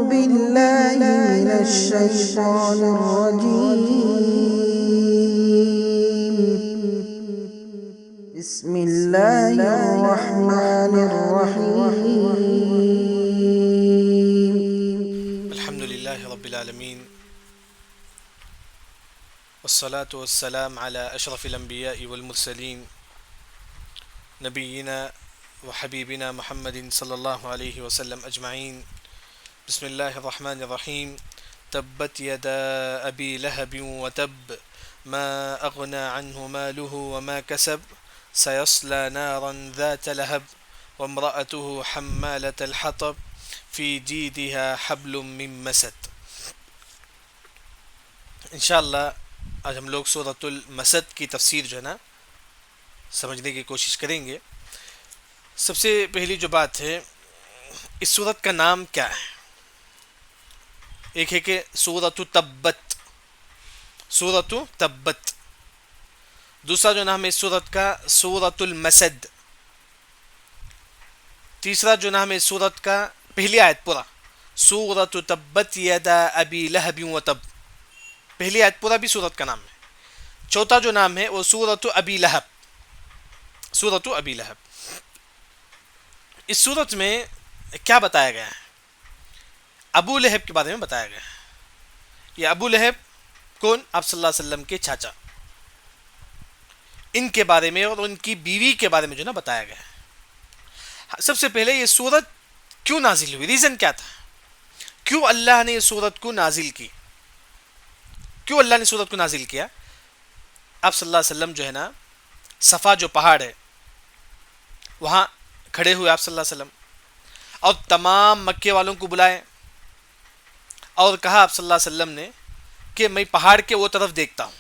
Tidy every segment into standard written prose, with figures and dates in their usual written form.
بالله من الشيطان الرجيم بسم الله الرحمن الرحيم الحمد لله رب العالمين والصلاة والسلام على أشرف الأنبياء والمرسلين نبينا وحبيبنا محمد صلى الله عليه وسلم أجمعين. بسم الله الرحمن الرحيم. تبت يدا أبي لهب وتب ما أغنى عنه ماله وما كسب سيصلى نارا ذات لهب وامرأته حمالة الحطب في جيدها حبل من مسد. انشاءاللہ آج ہم لوگ سورۃ المسد کی تفسیر جو ہے نا سمجھنے کی کوشش کریں گے. سب سے پہلی جو بات ہے، اس سورت کا نام کیا ہے؟ ایک ہے کہ سورۃ تبت، سورۃ تبت. دوسرا جو نام ہے اس سورت کا سورۃ المسد. تیسرا جو نام ہے اس سورت کا، پہلی آیت پورا سورۃ تبت یدا ابی لہب وتب، پہلی آیت پورا بھی سورت کا نام ہے. چوتھا جو نام ہے وہ سورۃ ابی لہب، سورۃ ابی لہب. اس سورت میں کیا بتایا گیا ہے؟ ابو لہب کے بارے میں بتایا گیا ہے. یہ ابو لہب کون؟ آپ صلی اللہ علیہ وسلم کے چاچا. ان کے بارے میں اور ان کی بیوی کے بارے میں جو نا بتایا گیا ہے. سب سے پہلے یہ سورت کیوں نازل ہوئی؟ ریزن کیا تھا؟ کیوں اللہ نے یہ سورت کو نازل کی؟ کیوں اللہ نے سورت کو نازل کیا؟ آپ صلی اللہ علیہ وسلم جو ہے نا صفا جو پہاڑ ہے وہاں کھڑے ہوئے آپ صلی اللہ علیہ وسلم، اور تمام مکے والوں کو بلائے اور کہا آپ صلی اللہ علیہ وسلم نے کہ میں پہاڑ کے وہ طرف دیکھتا ہوں،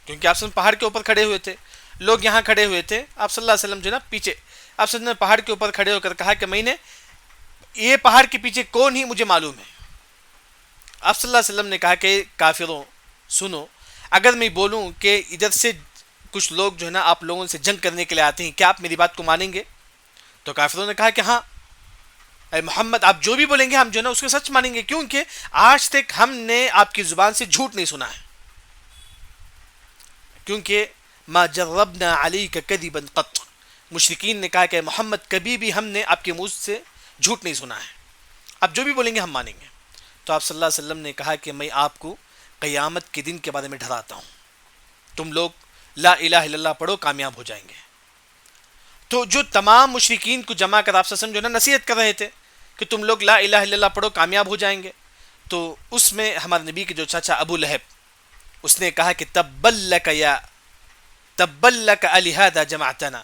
کیونکہ آپ صلی اللہ علیہ وسلم پہاڑ کے اوپر کھڑے ہوئے تھے، لوگ یہاں کھڑے ہوئے تھے، آپ صلی اللہ علیہ وسلم جو ہے نا پیچھے. آپ صلی اللہ علیہ وسلم نے پہاڑ کے اوپر کھڑے ہو کر کہا کہ میں نے یہ پہاڑ کے پیچھے کون ہی مجھے معلوم ہے. آپ صلی اللہ علیہ وسلم نے کہا کہ کافروں سنو، اگر میں بولوں کہ ادھر سے کچھ لوگ جو ہے نا آپ لوگوں سے جنگ کرنے کے لیے آتے ہیں، کیا آپ میری بات کو مانیں گے؟ تو کافروں نے کہا کہ ہاں اے محمد، آپ جو بھی بولیں گے ہم جو ہے نا اس کو سچ مانیں گے، کیونکہ آج تک ہم نے آپ کی زبان سے جھوٹ نہیں سنا ہے، کیونکہ ما جربنا علیک کذبا قط. مشرکین نے کہا کہ محمد کبھی بھی ہم نے آپ کے منہ سے جھوٹ نہیں سنا ہے، آپ جو بھی بولیں گے ہم مانیں گے. تو آپ صلی اللہ علیہ وسلم نے کہا کہ میں آپ کو قیامت کے دن کے بارے میں ڈراتا ہوں، تم لوگ لا الہ الا اللہ پڑھو کامیاب ہو جائیں گے. تو جو تمام مشرکین کو جمع کر آپ صلی اللہ علیہ وسلم جو ہے نا نصیحت کر رہے تھے کہ تم لوگ لا الہ الا اللہ پڑھو کامیاب ہو جائیں گے، تو اس میں ہمارے نبی کے جو چاچا ابو لہب، اس نے کہا کہ تبت لک لہذا جمعتنا.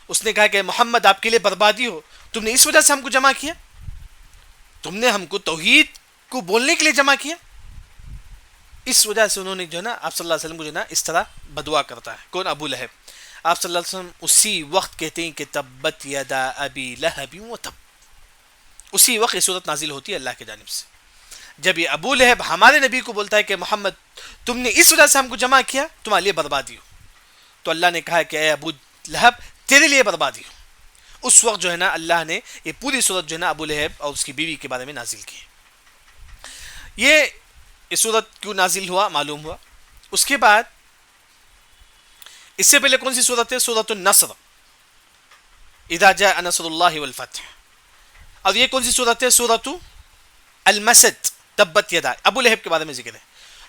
اس نے کہا کہ محمد آپ کے لیے بربادی ہو، تم نے اس وجہ سے ہم کو جمع کیا، تم نے ہم کو توحید کو بولنے کے لیے جمع کیا. اس وجہ سے انہوں نے جو ہے نا آپ صلی اللہ علیہ وسلم کو جو ہے نا اس طرح بدعا کرتا ہے. کون؟ ابو لہب. آپ صلی اللہ علیہ وسلم اسی وقت کہتے ہیں کہ تبت یدا ابی لہب وتب. اسی وقت یہ صورت نازل ہوتی ہے اللہ کی جانب سے. جب یہ ابو لہب ہمارے نبی کو بولتا ہے کہ محمد تم نے اس وجہ سے ہم کو جمع کیا، تمہارے لیے بربادی ہو، تو اللہ نے کہا کہ اے ابو لہب تیرے لیے بربادی ہو. اس وقت جو ہے نا اللہ نے یہ پوری صورت جو ہے نا ابو لہب اور اس کی بیوی کے بارے میں نازل کی. یہ صورت کیوں نازل ہوا معلوم ہوا. اس کے بعد اس سے پہلے کون سی صورت ہے؟ سورۃ النصر، اذا جاء نصر اللہ والفتح. اور یہ کون سی صورت ہے؟ سورۃ المسد، تبت یدا. ابو لہب کے بارے میں ذکر ہے.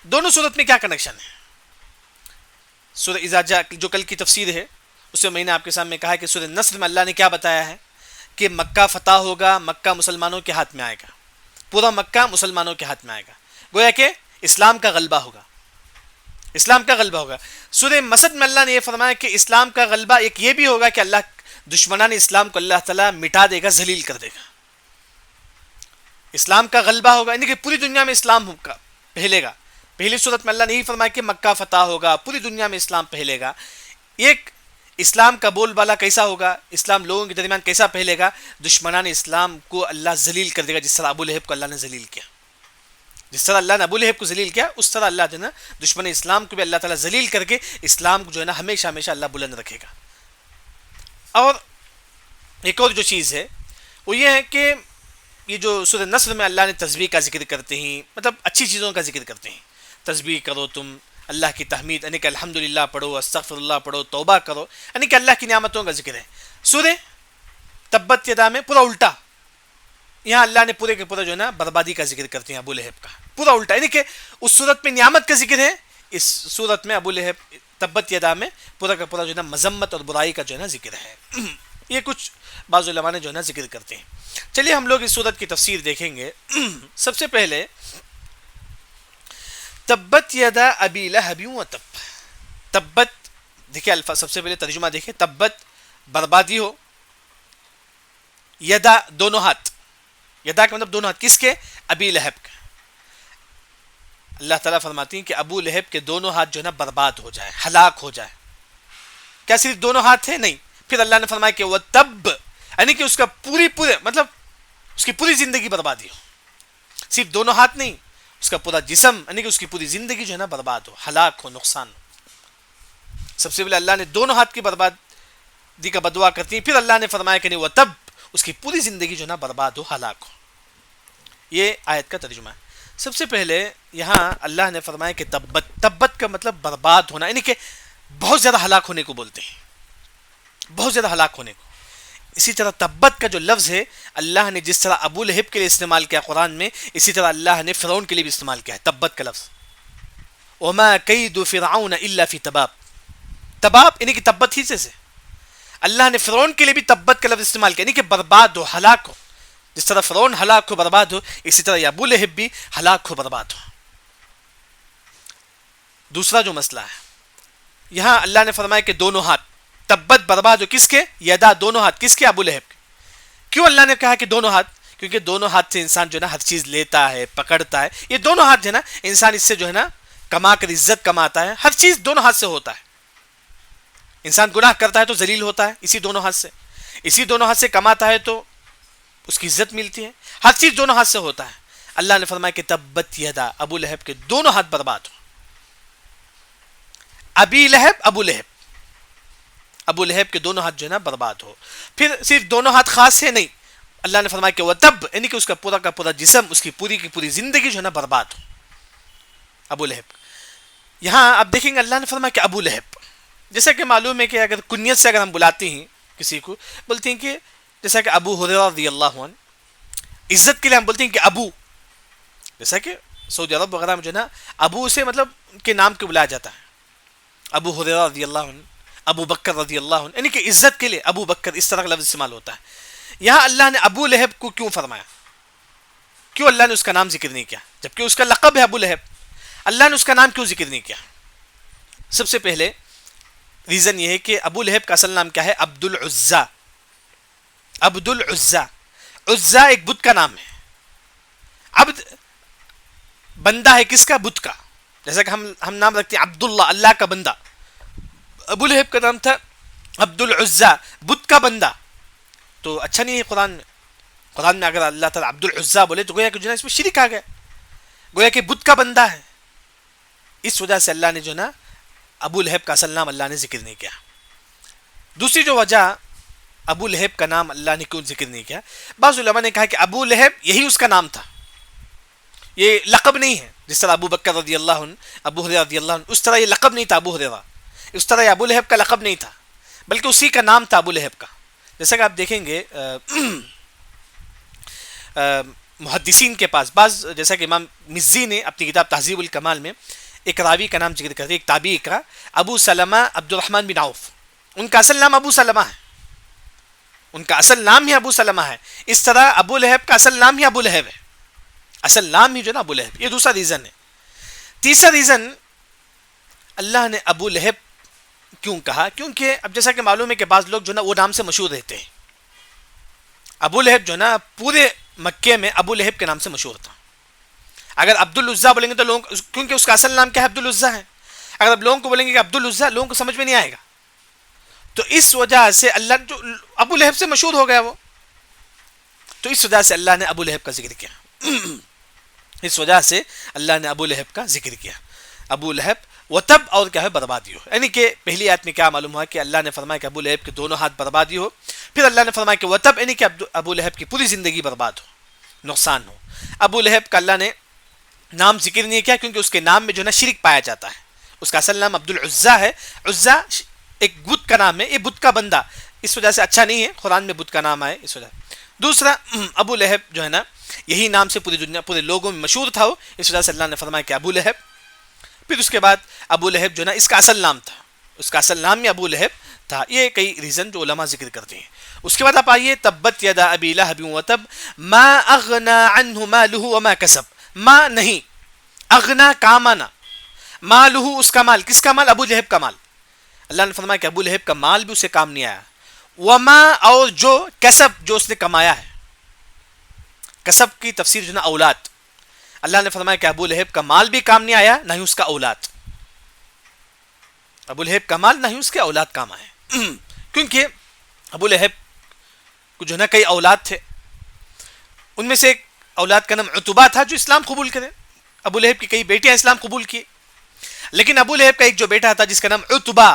دونوں صورت میں کیا کنیکشن ہے؟ سورہ اذا جاء جو کل کی تفسیر ہے اس میں میں نے آپ کے سامنے کہا کہ سورہ نصر میں اللہ نے کیا بتایا ہے کہ مکہ فتح ہوگا، مکہ مسلمانوں کے ہاتھ میں آئے گا، پورا مکہ مسلمانوں کے ہاتھ میں آئے گا، گویا کہ اسلام کا غلبہ ہوگا، اسلام کا غلبہ ہوگا. سورہ مسد میں اللہ نے یہ فرمایا کہ اسلام کا غلبہ ایک یہ بھی ہوگا کہ اللہ دشمنان اسلام کو اللہ تعالیٰ مٹا دے گا، ذلیل کر دے گا. اسلام کا غلبہ ہوگا یعنی کہ پوری دنیا میں اسلام ہوگا، پھیلے گا. پہلی صورت میں اللہ نے یہی فرمایا کہ مکہ فتح ہوگا، پوری دنیا میں اسلام پھیلے گا. ایک اسلام کا بول بالا کیسا ہوگا، اسلام لوگوں کے درمیان کیسا پھیلے گا؟ دشمنان اسلام کو اللہ ذلیل کر دے گا، جس طرح ابو لہب کو اللہ نے ذلیل کیا. جس طرح اللہ نے ابو لہب کو ذلیل کیا، اس طرح اللہ جو ہے نا دشمن اسلام کو بھی اللہ تعالیٰ ذلیل کر کے اسلام کو جو ہے نا ہمیشہ ہمیشہ اللہ بلند رکھے گا. اور ایک اور جو چیز ہے وہ یہ ہے کہ یہ جو سورہ نصر میں اللہ نے تسبیح کا ذکر کرتے ہیں، مطلب اچھی چیزوں کا ذکر کرتے ہیں، تسبیح کرو تم، اللہ کی تحمید یعنی کہ الحمدللہ پڑھو، استغفر اللہ پڑھو، توبہ کرو، یعنی کہ اللہ کی نعمتوں کا ذکر ہے۔ سورہ تبت یدا میں پورا الٹا، یہاں اللہ نے پورے کے پورا جو ہے نا بربادی کا ذکر کرتے ہیں ابو لہب کا، پورا الٹا، یعنی کہ اس صورت میں نعمت کا ذکر ہے، اس صورت میں ابو لہب تبت یدا میں پورا کا پورا جو ہے نا مذمت اور برائی کا جو ہے نا ذکر ہے۔ یہ کچھ بعض علماء نے جو ہے نا ذکر کرتے ہیں۔ چلیے ہم لوگ اس صورت کی تفسیر دیکھیں گے۔ سب سے پہلے تبت یدا ابی لہب و تب، تبت دیکھیں الفاظ، سب سے پہلے ترجمہ دیکھیں، تبت بربادی ہو، یدا دونوں ہاتھ، یدا کا مطلب دونوں ہاتھ، کس کے؟ ابی لہب کا۔ اللہ تعالیٰ فرماتی ہیں کہ ابو لہب کے دونوں ہاتھ جو ہے نا برباد ہو جائے، ہلاک ہو جائے۔ کیا صرف دونوں ہاتھ ہیں؟ نہیں، پھر اللہ نے فرمایا کہ وہ تب، یعنی کہ اس کا پورے مطلب اس کی پوری زندگی بربادی ہو، صرف دونوں ہاتھ نہیں، اس کا پورا جسم، یعنی کہ اس کی پوری زندگی جو ہے نا برباد ہو، ہلاک ہو، نقصان ہو۔ سب سے پہلے اللہ نے دونوں ہاتھ کی بربادی کا بدعا کرتی ہیں، پھر اللہ نے فرمایا کہ نہیں وہ تب، اس کی پوری زندگی جو ہے نا برباد ہو، ہلاک ہو۔ یہ آیت کا ترجمہ ہے۔ سب سے پہلے یہاں اللہ نے فرمایا کہ تبت، تبت کا مطلب برباد ہونا، یعنی کہ بہت زیادہ ہلاک ہونے کو بولتے ہیں، بہت زیادہ ہلاک ہونے کو۔ اسی طرح تبت کا جو لفظ ہے اللہ نے جس طرح ابو لہب کے لیے استعمال کیا قرآن میں، اسی طرح اللہ نے فرعون کے لیے بھی استعمال کیا ہے تبت کا لفظ۔ وما کید فرعون الا فی تباب، تباب یعنی کہ تبت ہی سے اللہ نے فرعون کے لیے بھی تبت کا لفظ استعمال کیا، یعنی کہ برباد ہو، ہلاک ہو۔ جس طرح فرعون ہلاک ہو، برباد ہو، اسی طرح ابو لہب بھی ہلاک ہو، برباد ہو۔ دوسرا جو مسئلہ ہے یہاں اللہ نے فرمایا کہ دونوں ہاتھ، تبت برباد ہو، کس کے؟ یدا دونوں ہاتھ، کس کے؟ ابو لہب کے۔ کیوں اللہ نے کہا کہ دونوں ہاتھ؟ کیونکہ دونوں ہاتھ سے انسان جو ہے نا ہر چیز لیتا ہے، پکڑتا ہے، یہ دونوں ہاتھ جو ہے نا انسان اس سے جو ہے نا کما کر عزت کماتا ہے، ہر چیز دونوں ہاتھ سے ہوتا ہے۔ انسان گناہ کرتا ہے تو ذلیل ہوتا ہے اسی دونوں ہاتھ سے، اسی دونوں ہاتھ سے کماتا ہے تو اس کی عزت ملتی ہے، ہر چیز دونوں ہاتھ سے ہوتا ہے۔ اللہ نے فرمایا کہ تبت یدا، ابو لہب کے دونوں ہاتھ برباد ہو۔ ابی لہب، ابو لہب، ابو لہب کے دونوں ہاتھ جو ہے نا برباد ہو۔ پھر صرف دونوں ہاتھ خاص ہے نہیں، اللہ نے فرمایا کہ وہ تب، یعنی کہ اس کا پورا جسم، اس کی پوری زندگی جو ہے نا برباد ہو، ابو لہب۔ یہاں آپ دیکھیں گے اللہ نے فرمایا کہ ابو لہب، جیسا کہ معلوم ہے کہ اگر کنیت سے اگر ہم بلاتے ہیں کسی کو، بولتے ہیں کہ جیسا کہ ابو ہریرہ رضی اللہ عنہ، عزت کے لیے ہم بولتے ہیں کہ ابو، جیسا کہ سعودی عرب وغیرہ میں جو ہے نا ابو سے مطلب کے نام کے بلایا جاتا ہے، ابو ہریرہ رضی اللہ عنہ، ابو بکر رضی اللہ عنہ، یعنی کہ عزت کے لیے ابو بکر، اس طرح کا لفظ استعمال ہوتا ہے۔ یہاں اللہ نے ابو لہب کو کیوں فرمایا؟ کیوں اللہ نے اس کا نام ذکر نہیں کیا جبکہ اس کا لقب ہے ابو لہب؟ اللہ نے اس کا نام کیوں ذکر نہیں کیا؟ سب سے پہلے ریزن یہ ہے کہ ابو لہب کا اصل نام کیا ہے؟ عبد العزا، عبد العزا، عزا ایک بت کا نام ہے، عبد بندہ ہے کس کا؟ بت کا۔ جیسا کہ ہم نام رکھتے ہیں عبداللہ، اللہ کا بندہ، ابو لہب کا نام تھا عبد العزا، بت کا بندہ۔ تو اچھا نہیں ہے قرآن میں اگر اللہ تعالیٰ عبد العزا بولے تو گویا کہ جو ہے اس میں شرک آ گیا، گویا کہ بت کا بندہ ہے۔ اس وجہ سے اللہ نے جو نا ابو لہب کا اصل نام اللہ نے ذکر نہیں کیا۔ دوسری جو وجہ ابو لہب کا نام اللہ نے کیوں ذکر نہیں کیا، بعض علماء نے کہا کہ ابو لہب یہی اس کا نام تھا، یہ لقب نہیں ہے۔ جس طرح ابو بکر رضی اللہ عنہ، ابو ہریرہ رضی اللہ عنہ، اس طرح یہ لقب نہیں تھا ابو ہریرہ، اس طرح یہ ابو لہب کا لقب نہیں تھا، بلکہ اسی کا نام تھا ابو لہب کا۔ جیسا کہ آپ دیکھیں گے محدثین کے پاس بعض، جیسا کہ امام مزی نے اپنی کتاب تہذیب الکمال میں ایک راوی کا نام ذکر کرتے ہیں، ایک تابعی کا، ابو سلمہ عبد الرحمن بن عوف، ان کا اصل نام ابو سلمہ ہے، ان کا اصل نام ہی ابو سلمہ ہے۔ اس طرح ابو لہب کا اصل نام ہی ابو لہب ہے، اصل نام ہی جو نا ابو لہب۔ یہ دوسرا ریزن ہے۔ تیسرا ریزن اللہ نے ابو لہب کیوں کہا؟ کیونکہ اب جیسا کہ معلوم ہے کہ بعض لوگ جو نا وہ نام سے مشہور رہتے ہیں۔ ابو لہب جو نا پورے مکے میں ابو لہب کے نام سے مشہور تھا۔ اگر عبد العزا بولیں گے تو لوگ، کیونکہ اس کا اصل نام کیا ہے؟ عبد العزا ہے، اگر اب لوگوں کو بولیں گے کہ عبد العزا، لوگوں کو سمجھ میں نہیں آئے گا، تو اس وجہ سے اللہ جو ابو لہب سے مشہور ہو گیا وہ، تو اس وجہ سے اللہ نے ابو لہب کا ذکر کیا، اس وجہ سے اللہ نے ابو لہب کا ذکر کیا۔ ابو لہب وہ تب اور کیا ہے؟ بربادی ہو، یعنی کہ پہلی آیت میں کیا معلوم ہوا کہ اللہ نے فرمایا کہ ابو لہب کے دونوں ہاتھ بربادی ہو، پھر اللہ نے فرمایا کہ وہ تب، یعنی کہ ابو لہب کی پوری زندگی برباد ہو۔ نقصان ہو. ابو لہب کا اللہ نے نام ذکر نہیں کیا کیونکہ اس کے نام میں جو ہے نا شرک پایا جاتا ہے. اس کا اصل نام عبد العزا ہے. عزا ایک بت کا نام ہے, یہ بت کا بندہ, اس وجہ سے اچھا نہیں ہے قرآن میں بت کا نام آئے اس وجہ. دوسرا, ابو لہب جو ہے نا یہی نام سے پوری دنیا پورے لوگوں میں مشہور تھا وہ, اس وجہ سے اللہ نے فرمایا کہ ابو لہب. پھر اس کے بعد ابو لہب جو ہے نا اس کا اصل نام تھا, اس کا اصل نام ہی ابو لہب تھا. یہ کئی ریزن جو علماء ذکر کرتے ہیں. اس کے بعد آپ آئیے, تبت یدا ابی لہب وتب ما اغنا عنہ مالہ وما کسب. ما نہیں, اغنا کام آنا, مالہ اس کا مال. کس کا مال؟ ابو لہب کا مال. اللہ نے فرمایا کہ ابو لہب کا مال بھی اسے کام نہیں آیا. وما اور جو, کسب جو اس نے کمایا ہے. کسب کی تفسیر جو ہے نا اولاد. اللہ نے فرمایا کہ ابو لہب کا مال بھی کام نہیں آیا, نہ ہی اس کا اولاد. ابو لہب کا مال نہ ہی اس کے اولاد کام آئے. کیونکہ ابو لہب کو جو ہے نا کئی اولاد تھے. ان میں سے ایک اولاد کا نام عتبہ تھا جو اسلام قبول کرے. ابو لہب کی کئی بیٹیاں اسلام قبول کی, لیکن ابو لہب کا ایک جو بیٹا تھا جس کا نام عتبہ,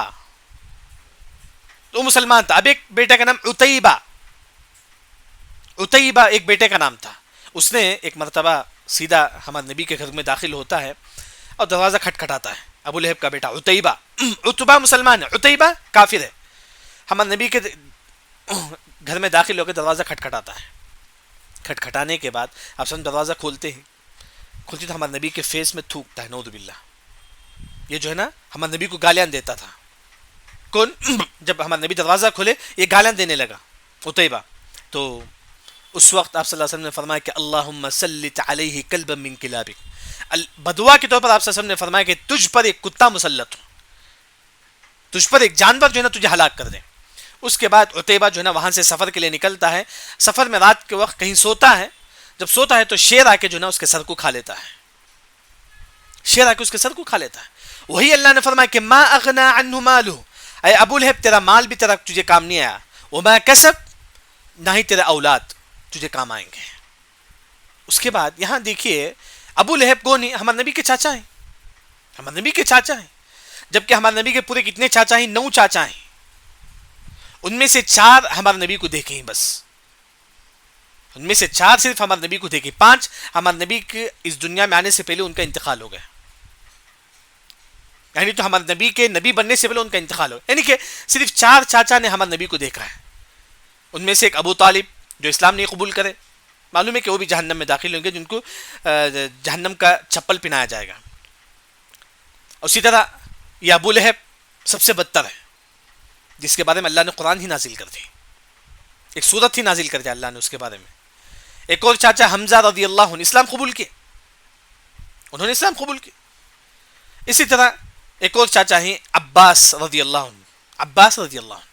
تو مسلمان تھا. اب ایک بیٹے کا نام عتیبہ. عتیبہ ایک بیٹے کا نام تھا. اس نے ایک مرتبہ سیدھا ہمارے نبی کے گھر میں داخل ہوتا ہے اور دروازہ کھٹکھٹاتا ہے. ابو لہب کا بیٹا عتیبہ. عتبہ مسلمان ہے, عتیبہ کافر ہے. ہمارے نبی کے گھر میں داخل ہو کے دروازہ کھٹکھٹاتا ہے. کھٹکھٹانے کے بعد آپ سب دروازہ کھولتے ہیں, کھلتی تو ہمارے نبی کے فیس میں تھوکتا ہے, نعوذ باللہ. یہ جو ہے نا ہمارے نبی کو گالیاں دیتا تھا. کون؟ جب ہمارے نبی دروازہ کھولے یہ گالیاں دینے لگا عتیبہ. تو اس وقت آپ صلی اللہ علیہ وسلم نے فرمایا کہ اللہم سلط علیہ کلبا من کلابک. بدعا کے طور پر آپ صلی اللہ علیہ وسلم نے فرمایا کہ تجھ پر ایک کتا مسلط ہو, تجھ پر ایک جانور جو ہے نا تجھے ہلاک کر دے. اس کے بعد عتیبہ جو ہے نا وہاں سے سفر کے لیے نکلتا ہے. سفر میں رات کے وقت کہیں سوتا ہے. جب سوتا ہے تو شیر آ کے جو ہے نا اس کے سر کو کھا لیتا ہے. شیر آ کے اس کے سر کو کھا لیتا ہے. وہی اللہ نے فرمایا کہ ما اغنا عنہ مالہ, اے ابو لہب تیرا مال بھی تیرا تجھے کام نہیں آیا. وما کسب, نہ ہی تیرا اولاد تجھے کام آئیں گے. اس کے بعد یہاں دیکھیے ابو لہب کون ہے؟ ہمارے نبی کے چاچا ہیں. ہمارے نبی کے چاچا ہیں. جبکہ ہمارے نبی کے پورے کتنے چاچا ہیں؟ 9 چاچا ہیں. ان میں سے 4 ہمارے نبی کو دیکھیں بس. ان میں سے 4 صرف ہمارے نبی کو دیکھیں. 5 ہمارے نبی کے اس دنیا میں آنے سے پہلے ان کا انتقال ہو گیا. یعنی تو ہمارے نبی کے نبی بننے سے پہلے ان کا انتقال ہو, یعنی کہ صرف 4 چاچا نے ہمارے نبی کو دیکھا ہے. ان میں سے ایک ابو طالب جو اسلام نہیں قبول کرے, معلوم ہے کہ وہ بھی جہنم میں داخل ہوں گے, جن کو جہنم کا چپل پہنایا جائے گا. اسی طرح یہ ابو لہب سب سے بدتر ہے, جس کے بارے میں اللہ نے قرآن ہی نازل کر دی, ایک سورت ہی نازل کر دیا اللہ نے اس کے بارے میں. ایک اور چاچا حمزہ رضی اللہ عنہ اسلام قبول کیے, انہوں نے اسلام قبول کیے. اسی طرح ایک اور چاچا ہیں عباس رضی اللہ عنہ. عباس رضی اللہ عنہ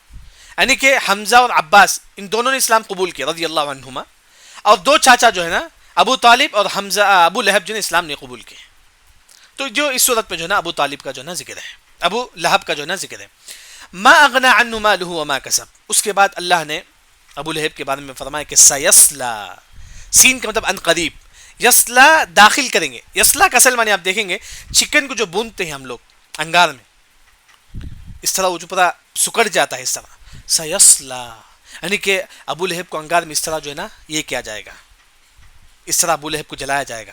یعنی کہ حمزہ اور عباس ان دونوں نے اسلام قبول کیا رضی اللہ عنہما. اور 2 چاچا جو ہے نا ابو طالب اور حمزہ ابو لہب جو نے اسلام نہیں قبول کیے. تو جو اس صورت میں جو ہے نا ابو طالب کا جو ہے نا ذکر ہے, ابو لہب کا جو ہے نا ذکر ہے. ما اغنا عنہ مالہ وما کسب. اس کے بعد اللہ نے ابو لہب کے بارے میں فرمایا کہ سیصلا, سین کا مطلب ان قریب, یصلا داخل کریں گے. یصلا کا اصل معنی آپ دیکھیں گے چکن کو جو بھونتے ہیں ہم لوگ انگار میں, اس طرح وہ جو پورا سکڑ جاتا ہے اس طرح. سیصلا یعنی کہ ابو لہب کو انگار میں اس طرح جو ہے نا یہ کیا جائے گا, اس طرح ابو لہب کو جلایا جائے گا.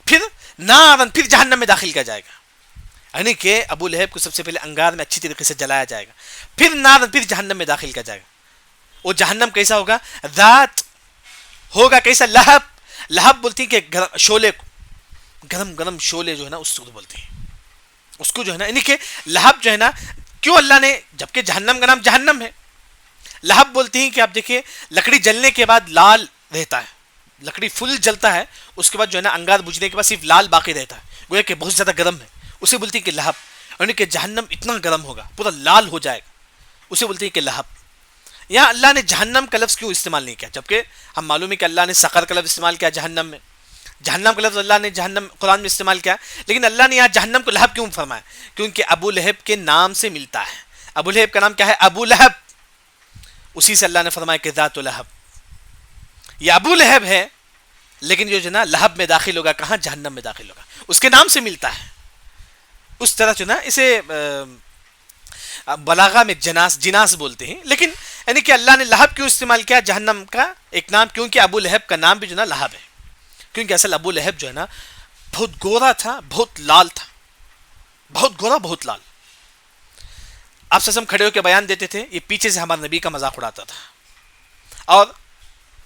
پھر نارن, پھر جہنم میں داخل کیا جائے گا. یعنی کہ ابو لہب کو سب سے پہلے انگار میں اچھی طریقے سے جلایا جائے گا, پھر نارن, پھر جہنم میں داخل کیا جائے گا. وہ جہنم کیسا ہوگا؟ ذات ہوگا کیسا؟ لہب. لہب بولتی ہیں کہ شعلے کو, گرم گرم شعلے جو ہے نا اس کو بولتے ہیں, اس کو جو ہے نا, یعنی کہ لہب جو ہے نا, کیوں اللہ نے, جبکہ جہنم کا نام جہنم ہے. لہب بولتی ہیں کہ آپ دیکھیں لکڑی جلنے کے بعد لال رہتا ہے, لکڑی فل جلتا ہے, اس کے بعد جو ہے نا انگار بجھنے کے بعد صرف لال باقی رہتا ہے, گویا کہ بہت زیادہ گرم ہے. اسے بولتی ہیں کہ لہب, یعنی کہ جہنم اتنا گرم ہوگا پورا لال ہو جائے گا, اسے بولتی ہیں کہ لہب. یہاں اللہ نے جہنم کا لفظ کیوں استعمال نہیں کیا؟ جبکہ ہم معلوم ہے کہ اللہ نے سقر کا لفظ استعمال کیا جہنم میں, جہنم کا لفظ اللہ نے جہنم قرآن میں استعمال کیا, لیکن اللہ نے یہاں جہنم کو لہب کیوں فرمایا؟ کیونکہ ابو لہب کے نام سے ملتا ہے. ابو لہب کا نام کیا ہے؟ ابو لہب. اسی سے اللہ نے فرمایا کہ ذات لہب, یہ ابو لہب ہے, لیکن جو ہے نا لہب میں داخل ہوگا کہاں؟ جہنم میں داخل ہوگا, اس کے نام سے ملتا ہے. اس طرح جو نا اسے بلاغہ میں جناس بولتے ہیں, لیکن یعنی کہ اللہ نے لہب کیوں استعمال کیا جہنم کا ایک نام؟ کیونکہ ابو لہب کا نام بھی جو ہے نا لہب ہے. کیونکہ اصل ابو لہب جو ہے نا بہت گورا تھا، بہت لال تھا، بہت گورا بہت لال. آپ سے ہم کھڑے ہو کے بیان دیتے تھے، یہ پیچھے سے ہمارے نبی کا مذاق اڑاتا تھا، اور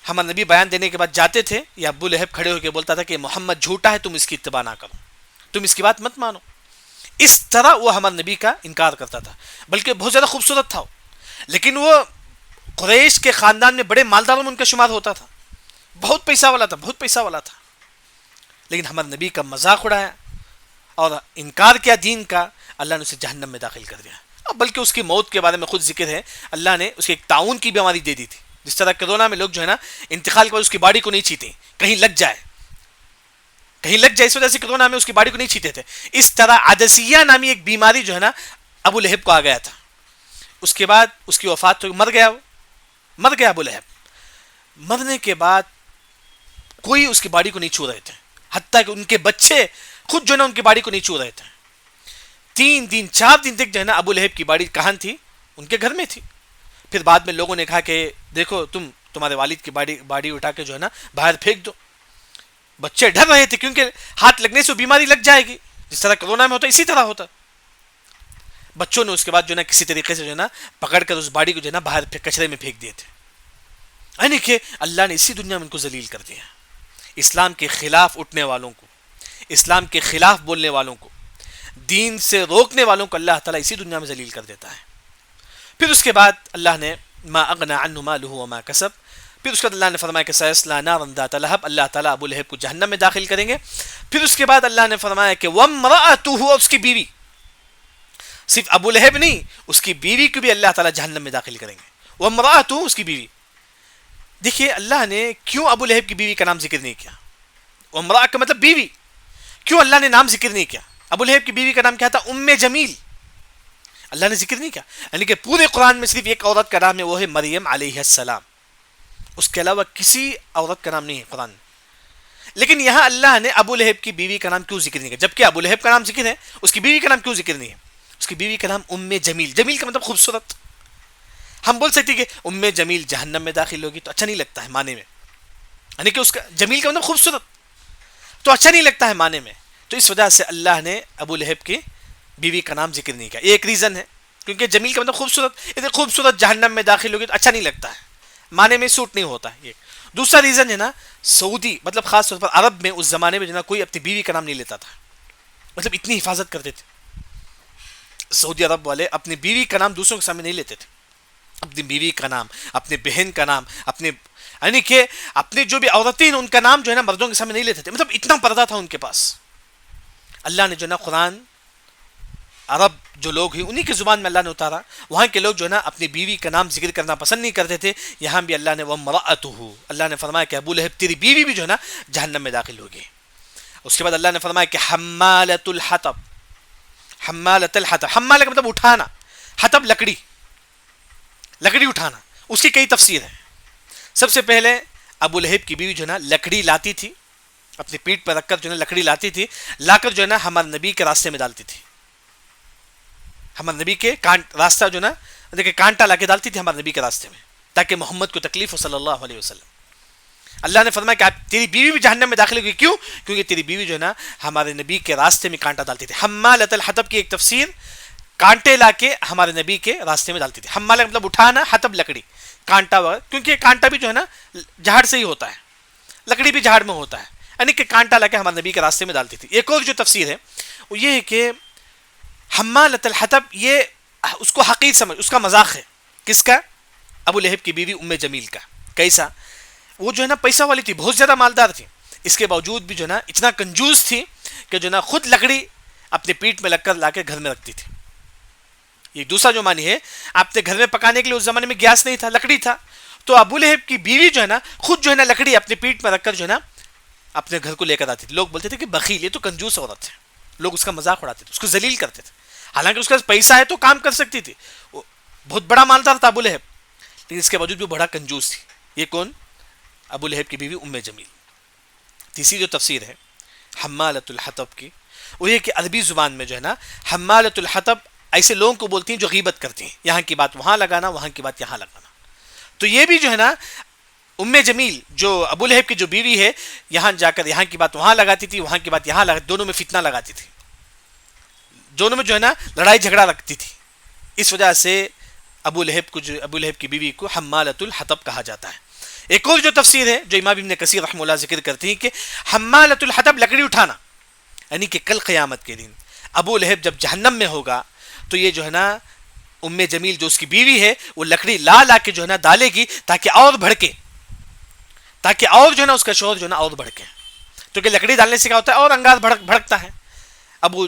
ہمارے نبی بیان دینے کے بعد جاتے تھے، یہ ابو لہب کھڑے ہو کے بولتا تھا کہ محمد جھوٹا ہے، تم اس کی اتباع نہ کرو، تم اس کی بات مت مانو. اس طرح وہ ہمارے نبی کا انکار کرتا تھا. بلکہ بہت زیادہ خوبصورت تھا وہ، لیکن وہ قریش کے خاندان میں بڑے مالداروں میں ان کا شمار ہوتا تھا، بہت پیسہ والا تھا، بہت پیسہ والا تھا. لیکن ہمارے نبی کا مذاق اڑایا اور انکار کیا دین کا، اللہ نے اسے جہنم میں داخل کر دیا. اب بلکہ اس کی موت کے بارے میں خود ذکر ہے، اللہ نے اسے ایک طاعون کی بیماری دے دی تھی. جس طرح کرونا میں لوگ جو ہے نا انتقال کے بعد اس کی باڈی کو نہیں چھیتے، کہیں لگ جائے، کہیں لگ جائے، اس وجہ سے کرونا میں اس کی باڈی کو نہیں چھیتے تھے. اس طرح عدسیہ نامی ایک بیماری جو ہے نا ابو لہب کو آ گیا تھا. اس کے بعد اس کی وفات ہو، مر گیا ابو لہب. مرنے کے بعد کوئی اس کی باڈی کو نہیں چھو رہے تھے، حتیٰ کہ ان کے بچے خود جو ہے نا ان کی باڈی کو نہیں چھو رہے تھے. 3 دن 4 دن تک جو ہے نا ابو لہب کی باڈی کہاں تھی؟ ان کے گھر میں تھی. پھر بعد میں لوگوں نے کہا کہ دیکھو تمہارے والد کی باڈی اٹھا کے جو ہے نا باہر پھینک دو. بچے ڈر رہے تھے کیونکہ ہاتھ لگنے سے بیماری لگ جائے گی، جس طرح کرونا میں ہوتا اسی طرح ہوتا. بچوں نے اس کے بعد جو ہے نا کسی طریقے سے جو ہے نا پکڑ کر اس باڈی کو جو ہے نا باہر کچرے میں پھینک دیے تھے. یعنی کہ اللہ نے اسی دنیا میں ان کو ذلیل کر دیا. اسلام کے خلاف اٹھنے والوں کو، اسلام کے خلاف بولنے والوں کو، دین سے روکنے والوں کو اللہ تعالیٰ اسی دنیا میں ذلیل کر دیتا ہے. پھر اس کے بعد اللہ نے ما اغنى عنه ماله وما كسب، پھر اس کے بعد اللہ نے فرمایا کہ سيصلى نارا ذات لهب، اللہ تعالیٰ ابو لہب کو جہنم میں داخل کریں گے. پھر اس کے بعد اللہ نے فرمایا کہ وامرأته، اور اس کی بیوی، صرف ابو لہب نہیں، اس کی بیوی کو بھی اللہ تعالیٰ جہنم میں داخل کریں گے. وامرأته، اس کی بیوی. دیکھیے اللہ نے کیوں ابو لہب کی بیوی کا نام ذکر نہیں کیا؟ وامرأة کا مطلب بیوی. کیوں اللہ نے نام ذکر نہیں کیا؟ ابو لہب کی بیوی کا نام کیا تھا؟ ام جمیل. اللہ نے ذکر نہیں کیا. یعنی کہ پورے قرآن میں صرف ایک عورت کا نام ہے، وہ ہے مریم علیہ السلام. اس کے علاوہ کسی عورت کا نام نہیں ہے قرآن میں. لیکن یہاں اللہ نے ابو لہب کی بیوی کا نام کیوں ذکر نہیں کیا؟ جبکہ ابو لہب کا نام ذکر ہے، اس کی بیوی کا نام کیوں ذکر نہیں ہے؟ اس کی بیوی کا نام ام جمیل. جمیل کا مطلب خوبصورت. ہم بول سکتے کہ ام جمیل جہنم میں داخل ہوگی تو اچھا نہیں لگتا ہے معنی میں، یعنی کہ اس کا جمیل کا مطلب خوبصورت تو اچھا نہیں لگتا ہے معنی میں. تو اس وجہ سے اللہ نے ابو لہب کی بیوی کا نام ذکر نہیں کیا. یہ ایک ریزن ہے، کیونکہ جمیل کا مطلب خوبصورت، اتنی خوبصورت جہنم میں داخل ہوگی تو اچھا نہیں لگتا ہے، معنی میں سوٹ نہیں ہوتا ہے. دوسرا ریزن ہے نا، سعودی مطلب خاص طور پر عرب میں اس زمانے میں جو نا کوئی اپنی بیوی کا نام نہیں لیتا تھا، مطلب اتنی حفاظت کرتے تھے سعودی عرب والے، اپنی بیوی کا نام دوسروں کے سامنے نہیں لیتے تھے. اپنی بیوی کا نام، اپنے بہن کا نام، اپنے یعنی کہ اپنے جو بھی عورتیں ان کا نام جو ہے نا مردوں کے سامنے نہیں لیتے تھے. مطلب اتنا پردہ تھا ان کے پاس. اللہ نے جو نا قرآن عرب جو لوگ ہیں انہی کی زبان میں اللہ نے اتارا. وہاں کے لوگ جو ہے نا اپنی بیوی کا نام ذکر کرنا پسند نہیں کرتے تھے. یہاں بھی اللہ نے وامرأته، اللہ نے فرمایا کہ ابو لہب تیری بیوی بھی جو ہے نا جہنم میں داخل ہوگی. اس کے بعد اللہ نے فرمایا کہ حمالۃ الحطب، حمالۃ الحطب، حمالہ کا مطلب اٹھانا، حطب لکڑی، لکڑی اٹھانا. اس کی کئی تفسیر ہیں. سب سے پہلے ابو لہب کی بیوی جو ہے نا لکڑی لاتی تھی، اپنی پیٹھ پر رکھ کر جو ہے نا لکڑی لاتی تھی، لا کر جو ہے نا ہمارے نبی کے راستے میں ڈالتی تھی. ہمارے نبی کے راستہ جو نا دیکھیں کانٹا لا کے ڈالتی تھی ہمارے نبی کے راستے میں، تاکہ محمد کو تکلیف ہو صلی اللہ علیہ وسلم. اللہ نے فرمایا کہ تیری بیوی بھی جہنم میں داخل ہوگی. کیوں؟ کیونکہ تیری بیوی جو ہے نا ہمارے نبی کے راستے میں کانٹا ڈالتی تھی. حمالۃ الحطب کی ایک تفسیر، کانٹے لا کے ہمارے نبی کے راستے میں ڈالتی تھی. حمالہ کا مطلب اٹھانا، حطب لکڑی، کانٹا وغیرہ، کیونکہ کانٹا بھی جو ہے نا جھاڑ سے ہی ہوتا ہے، لکڑی بھی جھاڑ میں ہوتا ہے، یعنی کہ کانٹا لا کے ہمارے نبی کے راستے میں ڈالتی تھی. ایک اور جو تفسیر ہے وہ یہ ہے کہ حمالۃ الحطب یہ اس کو حقیر سمجھ، اس کا مذاق ہے. کس کا؟ ابو لہب کی بیوی ام جمیل کا. کیسا؟ وہ جو ہے نا پیسہ والی تھی، بہت زیادہ مالدار تھی، اس کے باوجود بھی جو ہے نا اتنا کنجوس تھی کہ جو ہے نا خود لکڑی اپنے پیٹ میں لگ کر لا کے گھر میں رکھتی تھی. یہ دوسرا جو معنی ہے، اپنے گھر میں پکانے کے لیے اس زمانے میں گیس نہیں تھا، لکڑی تھا، تو ابو لہب کی بیوی جو ہے نا خود جو ہے نا لکڑی اپنے پیٹ میں رکھ کر جو ہے نا اپنے گھر کو لے کر آتی تھی. لوگ بولتے تھے کہ بخیل، یہ تو کنجوس عورت ہے، لوگ اس کا مذاق اڑاتے تھے، اس کو ذلیل کرتے تھے. حالانکہ اس کا پیسہ ہے تو کام کر سکتی تھی، وہ بہت بڑا مالدار تھا ابو لہب، لیکن اس کے باوجود بھی بڑا کنجوس تھی. یہ کون؟ ابو لہب کی بیوی ام جمیل. تیسری جو تفسیر ہے حمالۃ الحطب کی، وہ یہ کہ عربی زبان میں جو ہے نا حمالۃ الحطب ایسے لوگوں کو بولتی ہیں جو غیبت کرتی ہیں، یہاں کی بات وہاں لگانا، وہاں کی بات یہاں لگانا. تو یہ بھی جو ہے نا ام جمیل جو ابو لہب کی جو بیوی ہے، یہاں جا کر یہاں کی بات وہاں لگاتی تھی، وہاں کی بات یہاں لگاتی، دونوں میں فتنہ لگاتی تھی، دونوں میں جو ہے نا لڑائی جھگڑا رکھتی تھی. اس وجہ سے ابو لہب کی بیوی کو حمالۃ الحطب کہا جاتا ہے. ایک اور جو تفسیر ہے جو امام ابن کثیر رحمہ اللہ ذکر کرتے ہیں کہ حمالۃ الحطب لکڑی اٹھانا، یعنی کہ کل قیامت کے دن ابو لہب جب جہنم میں ہوگا تو یہ جو ہے نا ام جمیل جو اس کی بیوی ہے وہ لکڑی لا لا کے جو ہے نا ڈالے گی تاکہ اور بھڑکے، تاکہ اور جو ہے نا اس کا شوہر جو ہے نا اور بھڑکے. تو کہ لکڑی ڈالنے سے کیا ہوتا ہے اور انگار بھڑکتا ہے. ابو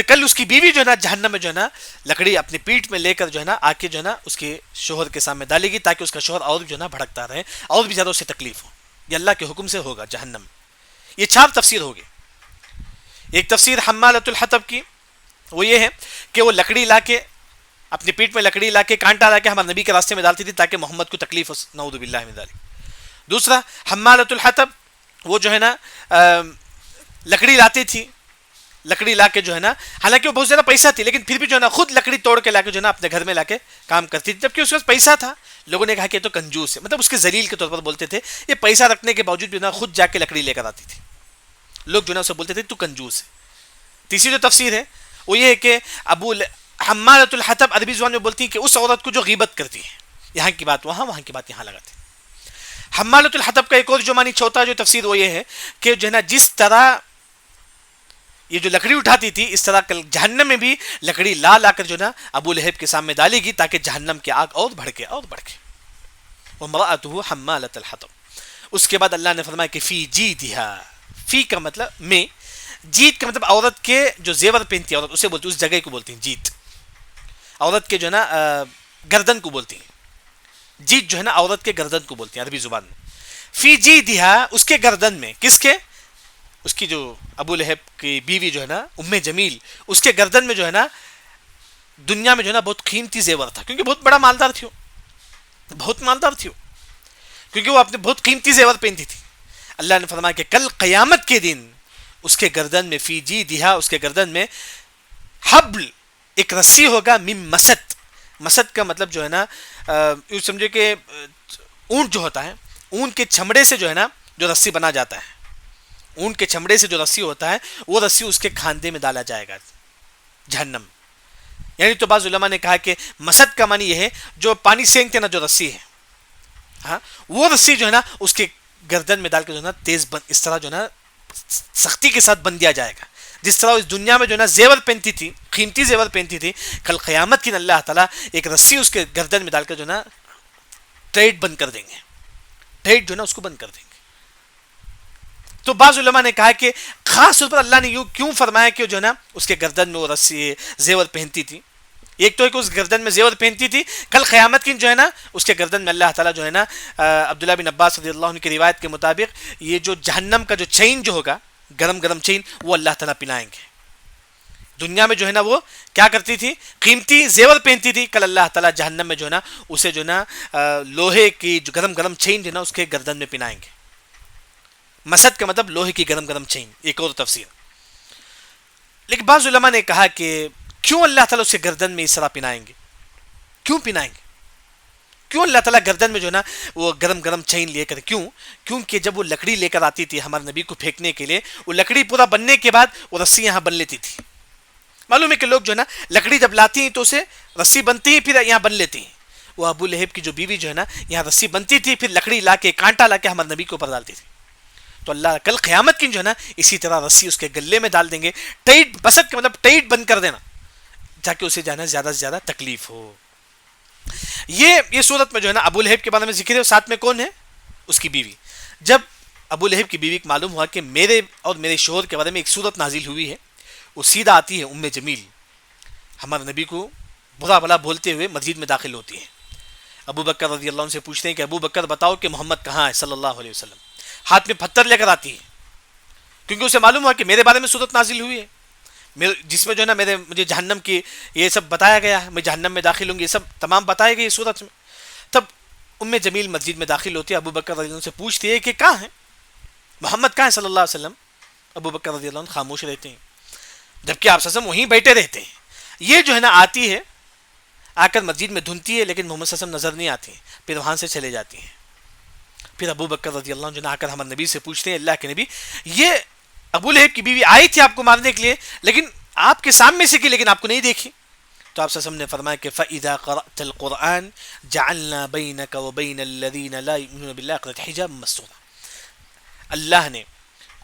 کل اس کی بیوی جو ہے نا جہنم میں جو ہے نا لکڑی اپنی پیٹھ میں لے کر جو ہے نا آ کے جو ہے نا اس کے شوہر کے سامنے ڈالے گی تاکہ اس کا شوہر اور جو ہے نا بھڑکتا رہے اور بھی زیادہ اسے تکلیف ہو. یہ اللہ کے حکم سے ہوگا جہنم. یہ 4 تفسیر ہوگی. ایک تفسیر حمالۃ الحطب کی وہ یہ ہے کہ وہ لکڑی لا کے اپنی پیٹھ میں لکڑی لا کے کانٹا لا کے ہمارے نبی کے راستے میں ڈالتی تھی تاکہ محمد کو تکلیف ہو، نعوذ باللہ من ذلک. دوسرا حمالۃ الحطب وہ جو ہے نا لکڑی لاتی تھی، لکڑی لا کے جو ہے نا حالانکہ وہ بہت زیادہ پیسہ تھی لیکن پھر بھی جو ہے نا خود لکڑی توڑ کے لا کے جو ہے نا اپنے گھر میں لا کے کام کرتی تھی، جبکہ اس کے پاس پیسہ تھا. لوگوں نے کہا کہ یہ تو کنجوس ہے، مطلب اس کے ذلیل کے طور پر بولتے تھے. یہ پیسہ رکھنے کے باوجود بھی نا خود جا کے لکڑی لے کر آتی تھی. لوگ جو ہے نا اسے بولتے تھے تو کنجوس ہے. تیسری جو تفسیر ہے وہ یہ ہے کہ حمالۃ الحطب عربی زبان میں بولتی ہے کہ اس عورت کو جو غیبت کرتی ہے، یہاں کی بات وہاں، وہاں کی بات یہاں لگاتی ہے. حمالۃ الحطب کا ایک اور جو معنی چوتھا جو تفسیر وہ یہ ہے کہ جو ہے نا جس طرح یہ جو لکڑی اٹھاتی تھی اس طرح کل جہنم میں بھی لکڑی لا لا کر جو ہے نا ابو لہب کے سامنے ڈالے گی تاکہ جہنم کی آگ اور بھڑکے اور بھڑکے. وامرأته حمالۃ الحطب. اس کے بعد اللہ نے فرمایا کہ فی جیدھا، فی کا مطلب میں، جیت کا مطلب عورت کے جو زیور پہنتی ہے عورت اسے بولتی، اس جگہ کو بولتی ہیں جیت. عورت کے جو ہے نا گردن کو بولتی ہیں جیت، جو ہے نا عورت کے گردن کو بولتی ہیں عربی زبان میں. فی جیدھا اس کے گردن میں، کس کے؟ اس کی جو ابو لہب کی بیوی جو ہے نا ام جمیل، اس کے گردن میں جو ہے نا دنیا میں جو ہے نا بہت قیمتی زیور تھا، کیونکہ بہت بڑا مالدار تھی، بہت مالدار تھی، کیونکہ وہ اپنے بہت قیمتی زیور پہنتی تھی. اللہ نے فرمایا کہ کل قیامت کے دن اس کے گردن میں، فی جیدھا اس کے گردن میں، حبل ایک رسی ہوگا، من مسد. مسد کا مطلب جو ہے نا یوں سمجھے کہ اونٹ جو ہوتا ہے، اونٹ کے چمڑے سے جو ہے نا جو رسی بنا جاتا ہے، اونٹ کے چمڑے سے جو رسی ہوتا ہے وہ رسی اس کے کھاندے میں ڈالا جائے گا جہنم. یعنی تو بعض علماء نے کہا کہ مسد کا معنی یہ ہے جو پانی سینکتے نا جو رسی ہے، ہاں وہ رسی جو ہے نا اس کے گردن میں ڈال کے جو ہے نا تیز اس طرح جو ہے نا سختی کے ساتھ بن دیا جائے گا. جس طرح اس دنیا میں جو ہے نا زیور پہنتی تھی، قیمتی زیور پہنتی تھی، کل قیامت کی اللہ تعالیٰ ایک رسی اس کے گردن میں ڈال کر جو ہے نا ٹائٹ بند کر دیں گے، ٹائٹ جو ہے نا اس کو بند کر دیں گے. تو بعض علماء نے کہا کہ خاص طور پر اللہ نے یوں کیوں فرمایا کہ جو ہے نا اس کے گردن میں وہ رسی زیور پہنتی تھی. ایک تو ہے کہ اس گردن میں زیور پہنتی تھی، کل قیامت کی جو ہے نا اس کے گردن میں اللہ تعالیٰ جو ہے نا عبداللہ بن عباس رضی اللہ عنہ کی روایت کے مطابق یہ جو جہنم کا جو چین جو ہوگا، گرم گرم چین، وہ اللہ تعالیٰ پلائیں گے. دنیا میں جو ہے نا وہ کیا کرتی تھی؟ قیمتی زیور پہنتی تھی. کل اللہ تعالیٰ جہنم میں جو ہے نا اسے جو ہے نا لوہے کی جو گرم گرم چین جو ہے نا اس کے گردن میں پہنائیں گے. مسد کا مطلب لوہے کی گرم گرم چین. ایک اور تفسیر. لیکن بعض علماء نے کہا کہ کیوں اللہ تعالیٰ اسے گردن میں اس طرح پہنائیں گے؟ کیوں پہنائیں گے؟ کیوں اللہ تعالیٰ گردن میں جو ہے نا وہ گرم گرم چین لے کر؟ کیونکہ جب وہ لکڑی لے کر آتی تھی ہمارے نبی کو پھینکنے کے لیے، وہ لکڑی پورا بننے کے بعد وہ رسی یہاں بن لیتی تھی. معلوم ہے کہ لوگ جو ہے نا لکڑی جب لاتی ہیں تو اسے رسی بنتی ہے پھر یہاں بن لیتی ہیں. وہ ابو لہب کی جو بیوی جو ہے نا یہاں رسی بنتی تھی، پھر لکڑی لا کے کانٹا لا کے ہمارے نبی کو اوپر ڈالتی تھی. تو اللہ کل قیامت کی جو ہے نا اسی طرح رسی اس کے گلے میں ڈال دیں گے. ٹائٹ بسط کا مطلب ٹائٹ بند کر دینا تاکہ اسے جانا زیادہ سے زیادہ تکلیف ہو. یہ صورت میں جو ہے نا ابو لہب کے بارے میں ذکر ہے، اور ساتھ میں کون ہے؟ اس کی بیوی. جب ابو لہب کی بیوی کو معلوم ہوا کہ میرے اور میرے شوہر کے بارے میں ایک صورت نازل ہوئی ہے، وہ سیدھا آتی ہے ام جمیل ہمارے نبی کو برا بھلا بولتے ہوئے مسجد میں داخل ہوتی ہے. ابو بکر رضی اللہ عنہ سے پوچھتے ہیں کہ ابو بکر بتاؤ کہ محمد کہاں ہے صلی اللہ علیہ وسلم. ہاتھ میں پتھر لے کر آتی ہے کیونکہ اسے معلوم ہوا کہ میرے بارے میں صورت نازل ہوئی ہے، جس میں جو ہے نا مجھے جہنم کی یہ سب بتایا گیا ہے، میں جہنم میں داخل ہوں گی، یہ سب تمام بتائے گئے صورت میں. تب ام جمیل مسجد میں داخل ہوتی ہے، ابو بکر رضی اللہ عنہ سے پوچھتی ہے کہ کہاں ہے محمد، کہاں ہے صلی اللہ علیہ وسلم. ابو بکر رضی اللہ عنہ خاموش رہتے ہیں جبکہ آپ وہیں بیٹھے رہتے ہیں. یہ جو ہے نا آتی ہے آ کر مسجد میں دھنتی ہے لیکن محمد صلی اللہ علیہ وسلم نظر نہیں آتی ہیں، پھر وہاں سے چلے جاتی ہیں. پھر ابو بکر رضی اللہ عنہ آ کر ہمارے نبی سے پوچھتے ہیں اللہ کے نبی یہ ابو لہب کی بیوی آئی تھی آپ کو مارنے کے لیے لیکن آپ کے سامنے سے کی لیکن آپ کو نہیں دیکھی. تو آپ صلی اللہ علیہ وسلم نے فرمایا کہ فَإِذَا قَرَأْتَ الْقُرْآنَ جَعَلْنَا بَيْنَكَ وَبَيْنَ الَّذِينَ لَا يُؤْمِنُونَ بِاللَّهِ حِجَابًا مَسْتُورًا. اللہ نے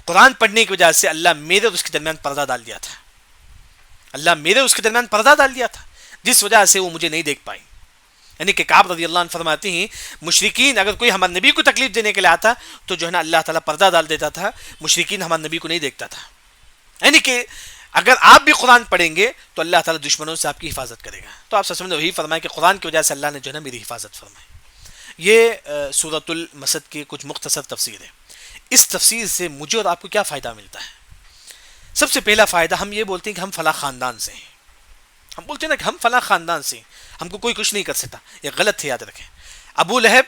قرآن پڑھنے کی وجہ سے اللہ میرے اور اس کے درمیان پردہ ڈال دیا تھا. اللہ میرے اور اس کے درمیان پردہ ڈال دیا تھا جس وجہ سے وہ مجھے نہیں دیکھ پائی. یعنی کہ کعب رضی اللہ عنہ فرماتے ہیں مشرکین اگر کوئی ہمارے نبی کو تکلیف دینے کے لیے آتا تو جو ہے نا اللہ تعالیٰ پردہ ڈال دیتا تھا، مشرکین ہمارے نبی کو نہیں دیکھتا تھا. یعنی کہ اگر آپ بھی قرآن پڑھیں گے تو اللہ تعالیٰ دشمنوں سے آپ کی حفاظت کرے گا. تو آپ سب نے وہی فرمایا کہ قرآن کی وجہ سے اللہ نے جو ہے نا میری حفاظت فرمائی. یہ سورۃ المسد کی کچھ مختصر تفسیر ہے. اس تفسیر سے مجھے اور آپ کو کیا فائدہ ملتا ہے؟ سب سے پہلا فائدہ ہم یہ بولتے ہیں کہ ہم فلاں خاندان سے ہیں. ہم بولتے ہیں نا کہ ہم فلاں خاندان سے ہیں، ہم کو کوئی کچھ نہیں کر سکتا. یہ غلط ہے، یاد رکھیں. ابو لہب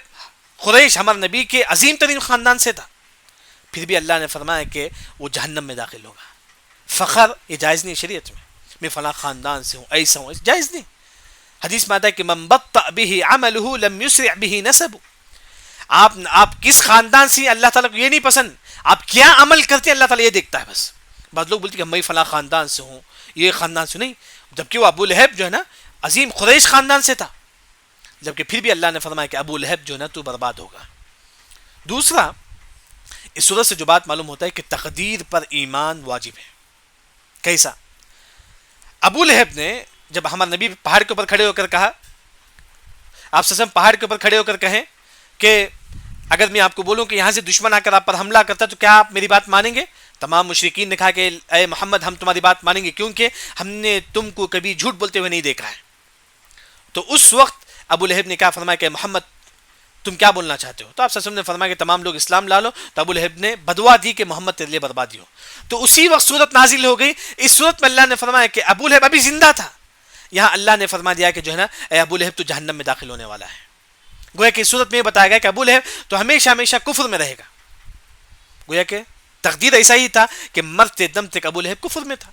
قریش ہمارے نبی کے عظیم ترین خاندان سے تھا، پھر بھی اللہ نے فرمایا کہ وہ جہنم میں داخل ہوگا. فخر یہ جائز نہیں شریعت میں فلاں خاندان سے ہوں، ایسا ہوں، جائز نہیں. حدیث میں آتا ہے کہ من بطأ به عمله لم يسرع به نسبه. آپ کس خاندان سے، اللہ تعالیٰ کو یہ نہیں پسند، آپ کیا عمل کرتے ہیں اللہ تعالیٰ یہ دیکھتا ہے بس. بعض لوگ بولتے ہیں کہ میں فلاں خاندان سے ہوں، یہ خاندان سے نہیں، جبکہ وہ ابو لہب جو ہے نا عظیم قریش خاندان سے تھا، جبکہ پھر بھی اللہ نے فرمایا کہ ابو لہب جو ہے نا تو برباد ہوگا. دوسرا اس صورت سے جو بات معلوم ہوتا ہے کہ تقدیر پر ایمان واجب ہے. کیسا؟ ابو لہب نے جب ہمارے نبی پہاڑ کے اوپر کھڑے ہو کر کہا، آپ سسم پہاڑ کے اوپر کھڑے ہو کر کہیں کہ اگر میں آپ کو بولوں کہ یہاں سے دشمن آ کر آپ پر حملہ کرتا تو کیا آپ میری بات مانیں گے؟ تمام مشرکین نے کہا کہ اے محمد ہم تمہاری بات مانیں گے کیونکہ ہم نے تم کو کبھی جھوٹ بولتے ہوئے نہیں دیکھا ہے. تو اس وقت ابو لہب نے کہا، فرمایا کہ محمد تم کیا بولنا چاہتے ہو؟ تو آپ سسم نے فرمایا کہ تمام لوگ اسلام لا لو. تو ابو لہب نے بدوا دی کہ محمد تیرے لیے بربادی ہو. تو اسی وقت صورت نازل ہو گئی. اس صورت میں اللہ نے فرمایا کہ ابو لہب ابھی زندہ تھا، یہاں اللہ نے فرما دیا کہ جو ہے نا اے ابو لہب تو جہنم میں داخل ہونے والا ہے. گویا کہ اس صورت میں یہ بتایا گیا کہ ابو لہب تو ہمیشہ ہمیشہ کفر میں رہے گا. گویا کہ تقدیر ایسا ہی تھا کہ مرتے دم تک ابو لہب کفر میں تھا.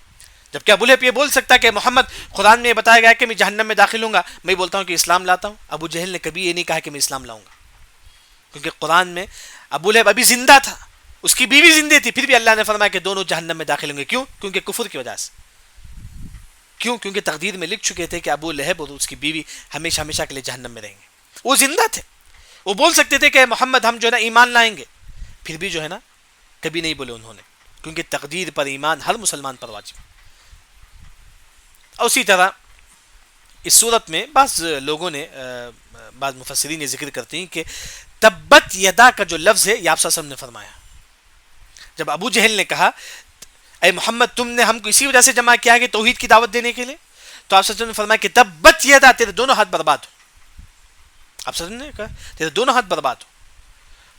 جبکہ ابو لہب یہ بول سکتا کہ محمد قرآن میں یہ بتایا گیا کہ میں جہنم میں داخل ہوں گا، میں بولتا ہوں کہ اسلام لاتا ہوں. ابو جہل نے کبھی یہ نہیں کہا کہ میں اسلام لاؤں گا، کیونکہ قرآن میں ابو لہب ابھی زندہ تھا، اس کی بیوی زندہ تھی، پھر بھی اللہ نے فرمایا کہ دونوں جہنم میں داخل ہوں گے. کیوں؟ کیونکہ کفر کی وجہ سے. کیوں؟ کیونکہ تقدیر میں لکھ چکے تھے کہ ابو لہب اور اس کی بیوی ہمیشہ ہمیشہ کے لیے جہنم میں رہیں گے. وہ زندہ تھے، وہ بول سکتے تھے کہ محمد ہم جو ہے نا ایمان لائیں گے، پھر بھی جو ہے نا کبھی نہیں بولے انہوں نے، کیونکہ تقدیر پر ایمان ہر مسلمان پر واجب. اور اسی طرح اس صورت میں بعض لوگوں نے بعض مفسرین یہ ذکر کرتے ہیں کہ تبت یدا کا جو لفظ ہے یہ آپ صلی اللہ علیہ وسلم نے فرمایا. جب ابو جہل نے کہا اے محمد تم نے ہم کو اسی وجہ سے جمع کیا کہ توحید کی دعوت دینے کے لیے، تو آپ صلی اللہ علیہ وسلم نے فرمایا کہ تبت یدا تیرے دونوں ہاتھ برباد ہو. آپ صلی اللہ علیہ وسلم نے کہا تیرے دونوں ہاتھ برباد ہو.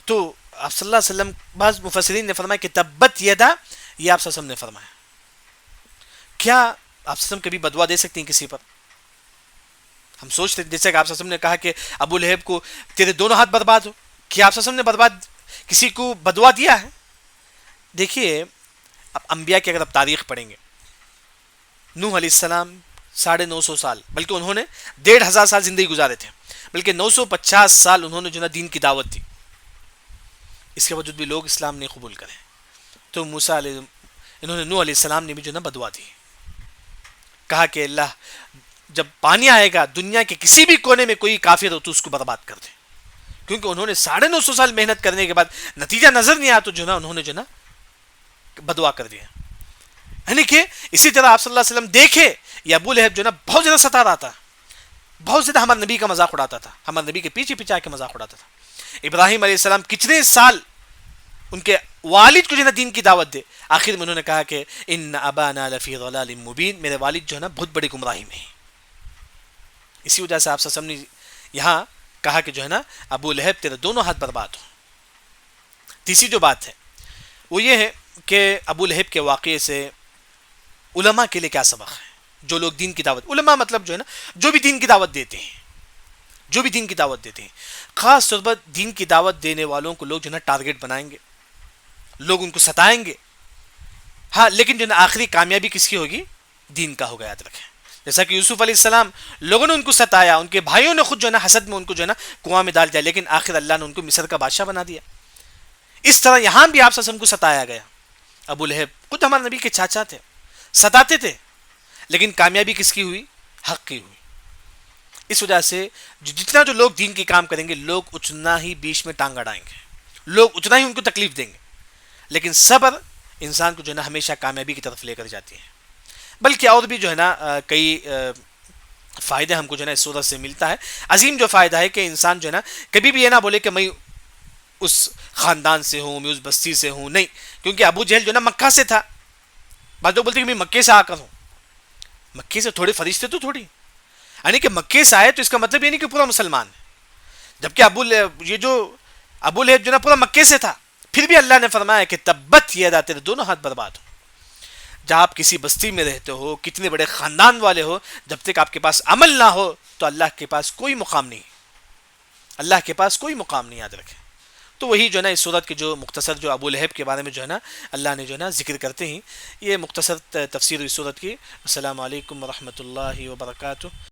تو آپ صلی اللہ علیہ وسلم بعض مفسرین نے فرمایا کہ تبت یدا یہ آپ صلی اللہ علیہ وسلم نے فرمایا. کیا آپ صلی اللہ علیہ وسلم کبھی بدوا دے سکتے ہیں کسی پر؟ ہم سوچتے جیسے کہ آپ صلی اللہ علیہ وسلم نے کہا کہ ابو لہب کو تیرے دونوں ہاتھ برباد ہو، کیا آپ صلی اللہ علیہ وسلم نے برباد کسی کو بدوا دیا ہے؟ دیکھیے اب انبیاء کی اگر آپ تاریخ پڑھیں گے، نوح علیہ السلام 950 سال، بلکہ انہوں نے 1500 سال زندگی گزارے تھے، بلکہ 950 سال انہوں نے جو نا دین کی دعوت دی. اس کے باوجود بھی لوگ اسلام نہیں قبول کریں. تو موسیٰ علیہ انہوں نے نوح علیہ السلام نے بھی جو نا بدوا دی، کہا کہ اللہ جب پانی آئے گا دنیا کے کسی بھی کونے میں کوئی کافر ہو تو اس کو برباد کر دے. کیونکہ انہوں نے 950 سال محنت کرنے کے بعد نتیجہ نظر نہیں آیا تو جو نا انہوں نے جو نا بدوا کر دیا. یعنی کہ اسی طرح آپ صلی اللہ علیہ وسلم دیکھے یہ ابو لہب جو نا بہت زیادہ ستا رہا تھا، بہت زیادہ ہمارے نبی کا مذاق اڑاتا تھا، ہمارے نبی کے پیچھے پیچھے آ کے مذاق اڑاتا تھا. ابراہیم علیہ السلام کتنے سال ان کے والد کو جو نا دین کی دعوت دے، آخر میں انہوں نے کہا کہ ان ابانا لفی ضلال مبین، میرے والد جو ہے نا بہت بڑی گمراہی میں ہیں. اسی وجہ سے آپ صلی اللہ علیہ وسلم نے یہاں کہا کہ جو ہے نا ابو لہب تیرے دونوں ہاتھ برباد ہو. تیسری جو بات ہے وہ یہ ہے کہ ابو لہب کے واقعے سے علماء کے لیے کیا سبق ہے. جو لوگ دین کی دعوت، علماء مطلب جو ہے نا جو بھی دین کی دعوت دیتے ہیں، جو بھی دین کی دعوت دیتے ہیں، خاص طور پر دین کی دعوت دینے والوں کو لوگ جو ہے نا ٹارگٹ بنائیں گے، لوگ ان کو ستائیں گے. ہاں لیکن جو ہے نا آخری کامیابی کس کی ہوگی؟ دین کا ہوگا، یاد رکھیں. جیسا کہ یوسف علیہ السلام لوگوں نے ان کو ستایا، ان کے بھائیوں نے خود جو ہے نا حسد میں ان کو جو ہے نا کنواں میں ڈال دیا، لیکن آخر اللہ نے ان کو مصر کا بادشاہ بنا دیا۔ اس طرح یہاں بھی آپ صلی اللہ علیہ وسلم کو ستایا گیا۔ ابو لہب خود ہمارے نبی کے چاچا تھے، ستاتے تھے، لیکن کامیابی کس کی ہوئی؟ حق کی ہوئی۔ اس وجہ سے جتنا جو لوگ دین کی کام کریں گے، لوگ اتنا ہی بیچ میں ٹانگ اڑائیں گے، لوگ اتنا ہی ان کو تکلیف دیں گے، لیکن صبر انسان کو جو ہے نا ہمیشہ کامیابی کی طرف لے کر جاتی ہے۔ بلکہ اور بھی جو ہے نا کئی فائدے ہم کو جو ہے نا اس صورت سے ملتا ہے۔ عظیم جو فائدہ ہے کہ انسان جو ہے نا کبھی بھی یہ نہ بولے کہ میں اس خاندان سے ہوں، میں اس بستی سے ہوں، نہیں، کیونکہ ابو جہل جو ہے نا مکہ سے تھا۔ بعض لوگ بولتے ہیں کہ میں مکے سے آ کر ہوں، مکے سے تھوڑے فرشتے تو تھوڑی، یعنی کہ مکے سے آئے تو اس کا مطلب یہ نہیں کہ پورا مسلمان ہے، جبکہ یہ جو ابو لہب جو نا پورا مکے سے تھا، پھر بھی اللہ نے فرمایا کہ تبت یدا، تیرے دونوں ہاتھ برباد ہو۔ جب آپ کسی بستی میں رہتے ہو، کتنے بڑے خاندان والے ہو، جب تک آپ کے پاس عمل نہ ہو تو اللہ کے پاس کوئی مقام نہیں، اللہ کے پاس کوئی مقام نہیں، یاد رکھیں۔ تو وہی جو ہے نا اس صورت کے جو مختصر جو ابو لہب کے بارے میں جو ہے نا اللہ نے جو ہے نا ذکر کرتے ہیں، یہ مختصر تفسیر اس صورت کی۔ السلام علیکم ورحمۃ اللہ وبرکاتہ۔